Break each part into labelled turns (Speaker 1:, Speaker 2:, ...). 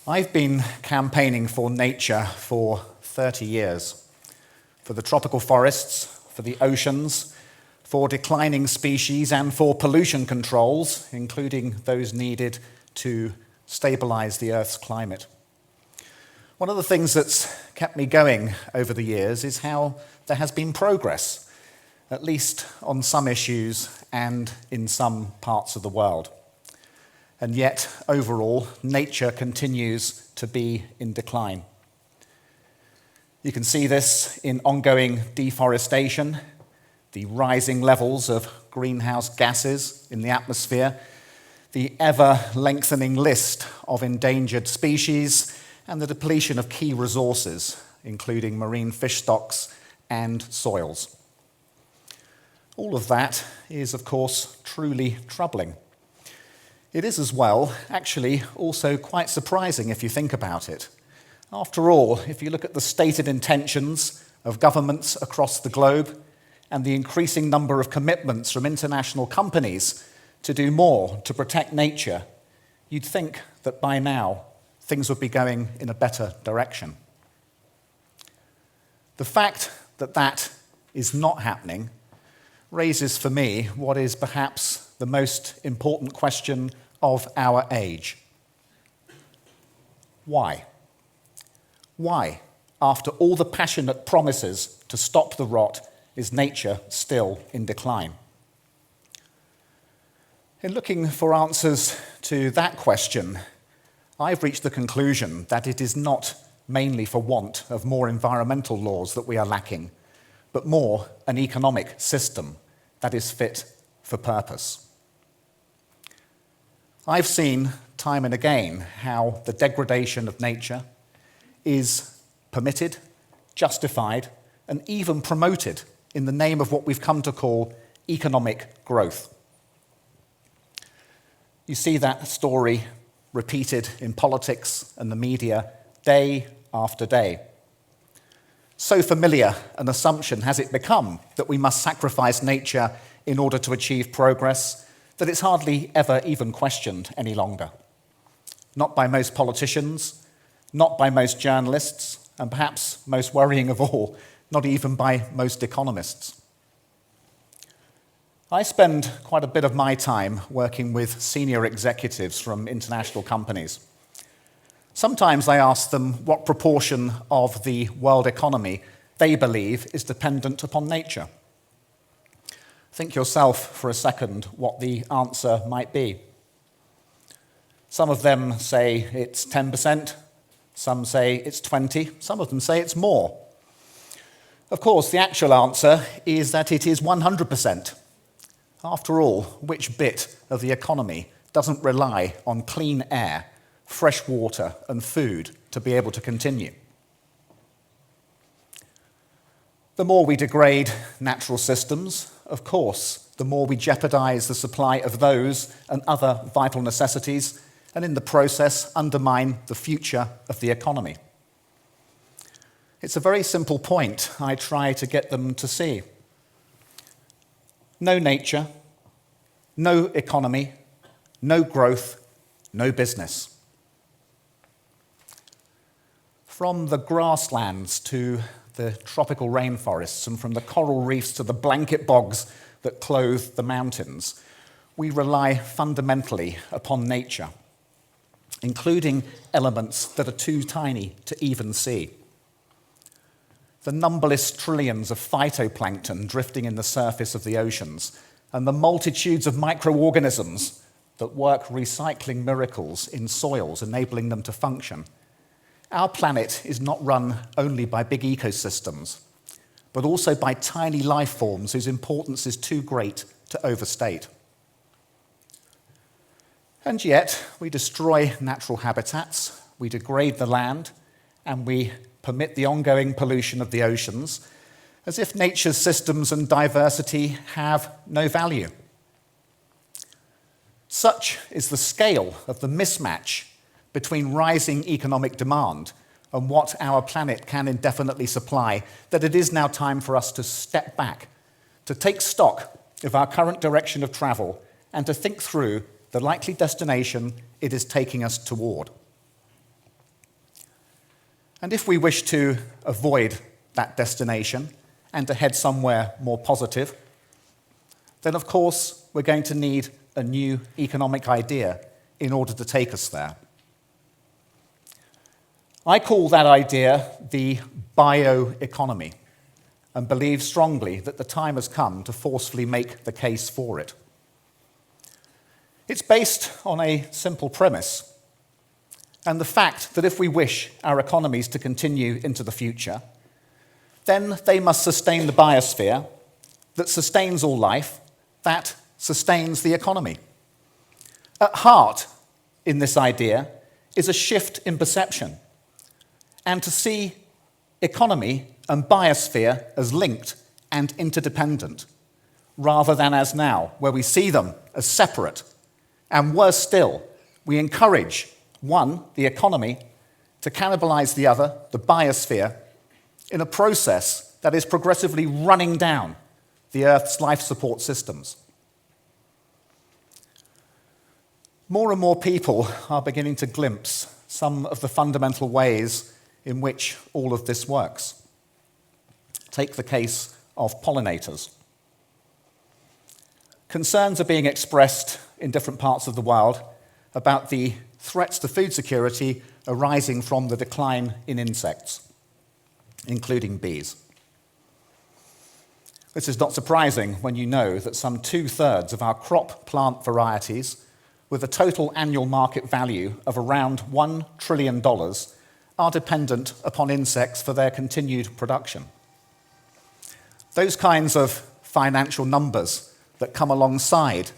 Speaker 1: I've been campaigning for nature for 30 years, for the tropical forests, for the oceans, for declining species and for pollution controls, including those needed to stabilize the Earth's climate. One of the things that's kept me going over the years is how there has been progress, at least on some issues and in some parts of the world. And yet, overall, nature continues to be in decline. You can see this in ongoing deforestation, the rising levels of greenhouse gases in the atmosphere, the ever-lengthening list of endangered species, and the depletion of key resources, including marine fish stocks and soils. All of that is, of course, truly troubling. It is as well, actually, also quite surprising if you think about it. After all, if you look at the stated intentions of governments across the globe and the increasing number of commitments from international companies to do more to protect nature, you'd think that by now things would be going in a better direction. The fact that that is not happening raises for me what is perhaps the most important question of our age. Why? Why, after all the passionate promises to stop the rot, is nature still in decline? In looking for answers to that question, I've reached the conclusion that it is not mainly for want of more environmental laws that we are lacking, but more an economic system that is fit for purpose. I've seen time and again how the degradation of nature is permitted, justified, and even promoted in the name of what we've come to call economic growth. You see that story repeated in politics and the media day after day. So familiar an assumption has it become that we must sacrifice nature in order to achieve progress that it's hardly ever even questioned any longer. Not by most politicians, not by most journalists, and perhaps most worrying of all, not even by most economists. I spend quite a bit of my time working with senior executives from international companies. Sometimes I ask them what proportion of the world economy they believe is dependent upon nature. Think yourself for a second what the answer might be. Some of them say it's 10%, some say it's 20%, some of them say it's more. Of course, the actual answer is that it is 100%. After all, which bit of the economy doesn't rely on clean air, fresh water, and food to be able to continue? The more we degrade natural systems, of course, the more we jeopardize the supply of those and other vital necessities, and in the process undermine the future of the economy. It's a very simple point I try to get them to see. No nature, no economy, no growth, no business. From the grasslands to the tropical rainforests, and from the coral reefs to the blanket bogs that clothe the mountains, we rely fundamentally upon nature, including elements that are too tiny to even see. The numberless trillions of phytoplankton drifting in the surface of the oceans, and the multitudes of microorganisms that work recycling miracles in soils, enabling them to function. Our planet is not run only by big ecosystems, but also by tiny life forms whose importance is too great to overstate. And yet, we destroy natural habitats, we degrade the land, and we permit the ongoing pollution of the oceans, as if nature's systems and diversity have no value. Such is the scale of the mismatch between rising economic demand and what our planet can indefinitely supply, that it is now time for us to step back, to take stock of our current direction of travel, and to think through the likely destination it is taking us toward. And if we wish to avoid that destination and to head somewhere more positive, then of course we're going to need a new economic idea in order to take us there. I call that idea the bioeconomy and believe strongly that the time has come to forcefully make the case for it. It's based on a simple premise, and the fact that if we wish our economies to continue into the future, then they must sustain the biosphere that sustains all life, that sustains the economy. At heart in this idea is a shift in perception, and to see economy and biosphere as linked and interdependent, rather than as now, where we see them as separate. And worse still, we encourage one, the economy, to cannibalize the other, the biosphere, in a process that is progressively running down the Earth's life support systems. More and more people are beginning to glimpse some of the fundamental ways in which all of this works. Take the case of pollinators. Concerns are being expressed in different parts of the world about the threats to food security arising from the decline in insects, including bees. This is not surprising when you know that some 2/3 of our crop plant varieties, with a total annual market value of around $1 trillion, are dependent upon insects for their continued production. Those kinds of financial numbers that come alongside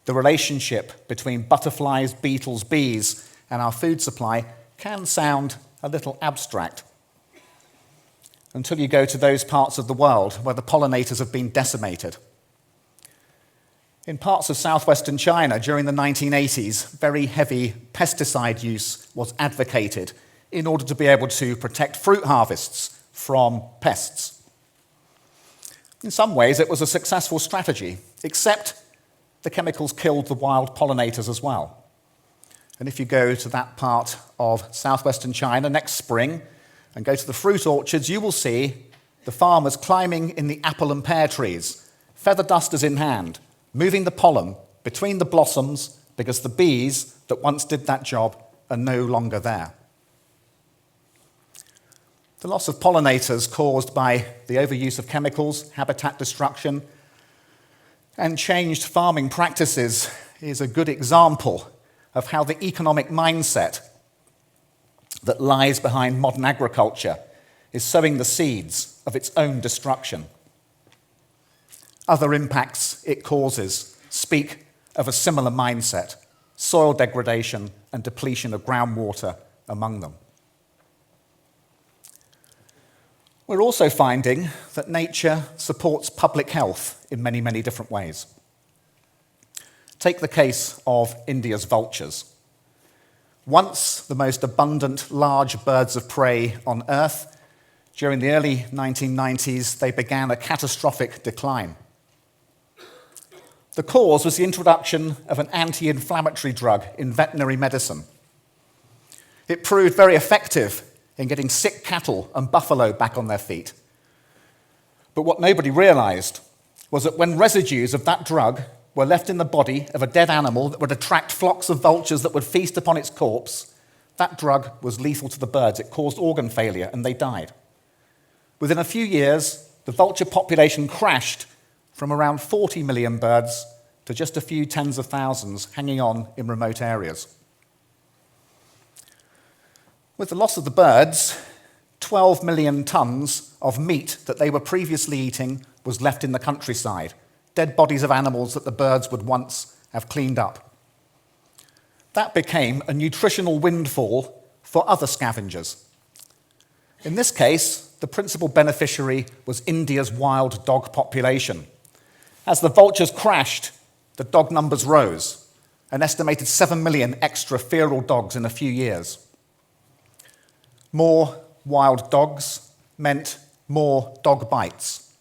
Speaker 1: the relationship between butterflies, beetles, bees, and our food supply can sound a little abstract until you go to those parts of the world where the pollinators have been decimated. In parts of southwestern China during the 1980s, very heavy pesticide use was advocated in order to be able to protect fruit harvests from pests. In some ways, it was a successful strategy, except the chemicals killed the wild pollinators as well. And if you go to that part of southwestern China next spring and go to the fruit orchards, you will see the farmers climbing in the apple and pear trees, feather dusters in hand, moving the pollen between the blossoms because the bees that once did that job are no longer there. The loss of pollinators caused by the overuse of chemicals, habitat destruction, and changed farming practices is a good example of how the economic mindset that lies behind modern agriculture is sowing the seeds of its own destruction. Other impacts it causes speak of a similar mindset, soil degradation and depletion of groundwater among them. We're also finding that nature supports public health in many, many different ways. Take the case of India's vultures. Once the most abundant large birds of prey on Earth, during the early 1990s, they began a catastrophic decline. The cause was the introduction of an anti-inflammatory drug in veterinary medicine. It proved very effective in getting sick cattle and buffalo back on their feet. But what nobody realized was that when residues of that drug were left in the body of a dead animal that would attract flocks of vultures that would feast upon its corpse, that drug was lethal to the birds. It caused organ failure and they died. Within a few years, the vulture population crashed from around 40 million birds to just a few tens of thousands hanging on in remote areas. With the loss of the birds, 12 million tons of meat that they were previously eating was left in the countryside, dead bodies of animals that the birds would once have cleaned up. That became a nutritional windfall for other scavengers. In this case, the principal beneficiary was India's wild dog population. As the vultures crashed, the dog numbers rose, an estimated 7 million extra feral dogs in a few years. More wild dogs meant more dog bites.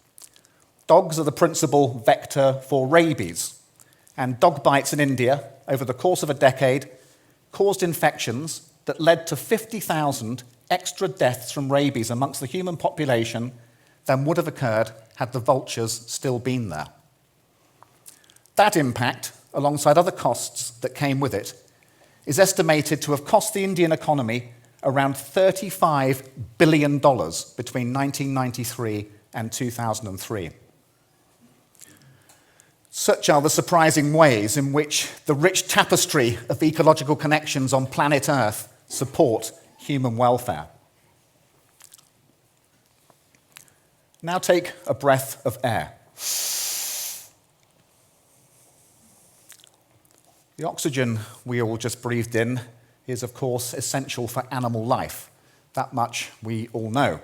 Speaker 1: Dogs are the principal vector for rabies, and dog bites in India over the course of a decade caused infections that led to 50,000 extra deaths from rabies amongst the human population than would have occurred had the vultures still been there. That impact, alongside other costs that came with it, is estimated to have cost the Indian economy around $35 billion between 1993 and 2003. Such are the surprising ways in which the rich tapestry of ecological connections on planet Earth support human welfare. Now take a breath of air. The oxygen we all just breathed in is, of course, essential for animal life. That much we all know.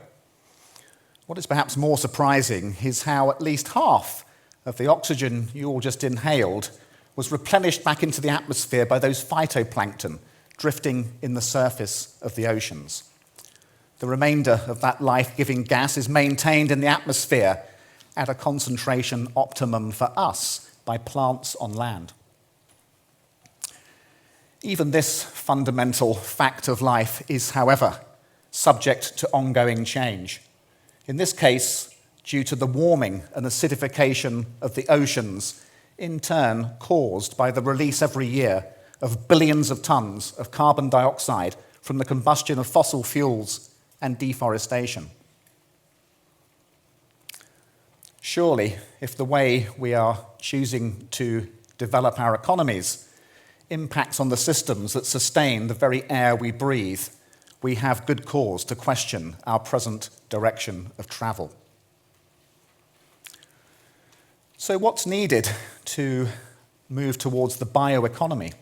Speaker 1: What is perhaps more surprising is how at least half of the oxygen you all just inhaled was replenished back into the atmosphere by those phytoplankton drifting in the surface of the oceans. The remainder of that life-giving gas is maintained in the atmosphere at a concentration optimum for us by plants on land. Even this fundamental fact of life is, however, subject to ongoing change. In this case, due to the warming and acidification of the oceans, in turn caused by the release every year of billions of tons of carbon dioxide from the combustion of fossil fuels and deforestation. Surely, if the way we are choosing to develop our economies impacts on the systems that sustain the very air we breathe, we have good cause to question our present direction of travel. So what's needed to move towards the bioeconomy,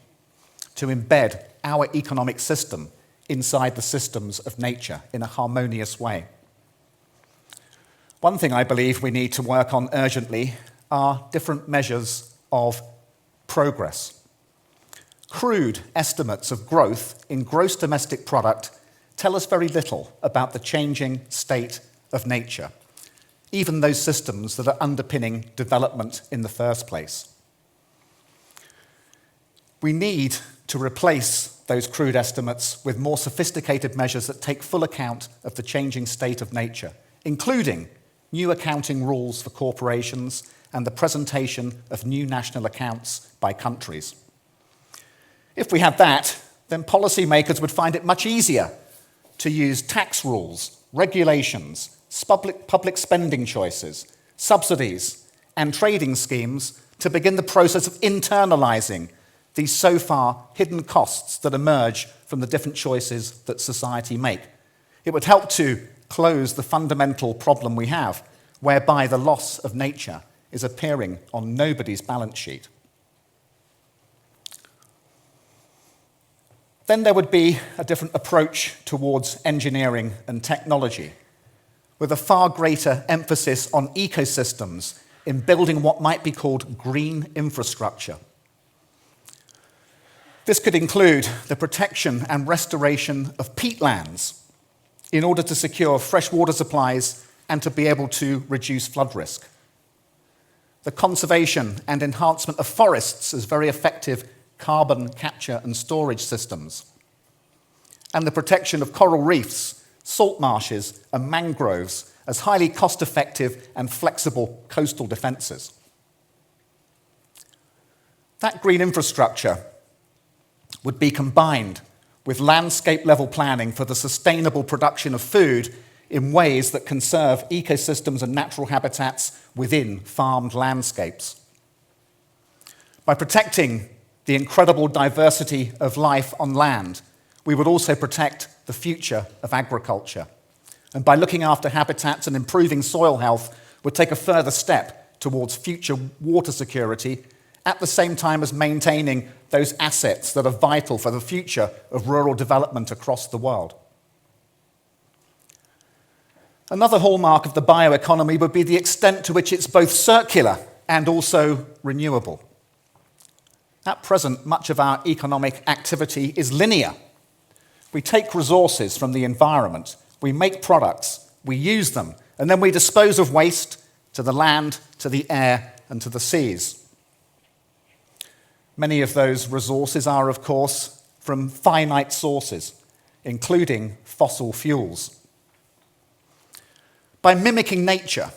Speaker 1: to embed our economic system inside the systems of nature in a harmonious way? One thing I believe we need to work on urgently are different measures of progress. Crude estimates of growth in gross domestic product tell us very little about the changing state of nature, even those systems that are underpinning development in the first place. We need to replace those crude estimates with more sophisticated measures that take full account of the changing state of nature, including new accounting rules for corporations and the presentation of new national accounts by countries. If we had that, then policymakers would find it much easier to use tax rules, regulations, public spending choices, subsidies, and trading schemes to begin the process of internalizing these so far hidden costs that emerge from the different choices that society make. It would help to close the fundamental problem we have, whereby the loss of nature is appearing on nobody's balance sheet. Then there would be a different approach towards engineering and technology, with a far greater emphasis on ecosystems in building what might be called green infrastructure. This could include the protection and restoration of peatlands in order to secure fresh water supplies and to be able to reduce flood risk. The conservation and enhancement of forests as very effective carbon capture and storage systems, and the protection of coral reefs, salt marshes, and mangroves as highly cost-effective and flexible coastal defences. That green infrastructure would be combined with landscape-level planning for the sustainable production of food in ways that conserve ecosystems and natural habitats within farmed landscapes. By protecting the incredible diversity of life on land, we would also protect the future of agriculture. And by looking after habitats and improving soil health, would take a further step towards future water security, at the same time as maintaining those assets that are vital for the future of rural development across the world. Another hallmark of the bioeconomy would be the extent to which it's both circular and also renewable. At present, much of our economic activity is linear. We take resources from the environment, we make products, we use them, and then we dispose of waste to the land, to the air, and to the seas. Many of those resources are, of course, from finite sources, including fossil fuels. By mimicking nature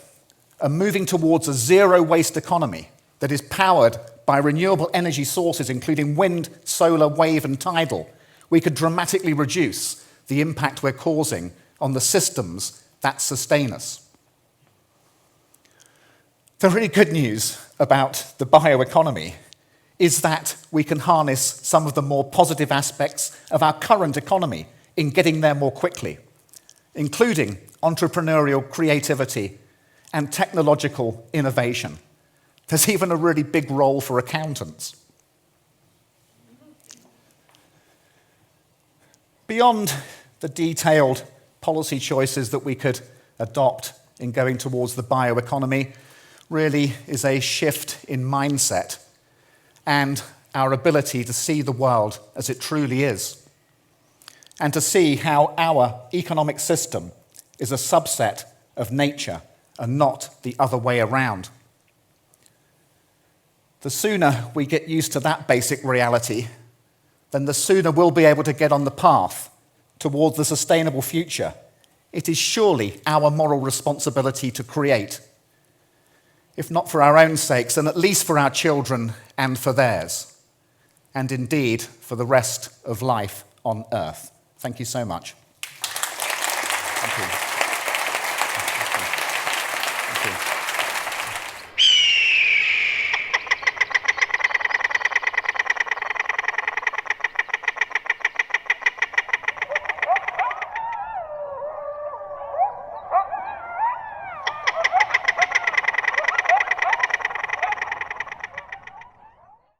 Speaker 1: and moving towards a zero-waste economy that is powered by renewable energy sources, including wind, solar, wave, and tidal, we could dramatically reduce the impact we're causing on the systems that sustain us. The really good news about the bioeconomy is that we can harness some of the more positive aspects of our current economy in getting there more quickly, including entrepreneurial creativity and technological innovation. There's even a really big role for accountants. Beyond the detailed policy choices that we could adopt in going towards the bioeconomy really is a shift in mindset and our ability to see the world as it truly is, and to see how our economic system is a subset of nature and not the other way around. The sooner we get used to that basic reality, then the sooner we'll be able to get on the path towards the sustainable future it is surely our moral responsibility to create, if not for our own sakes, then at least for our children and for theirs, and indeed for the rest of life on Earth. Thank you so much.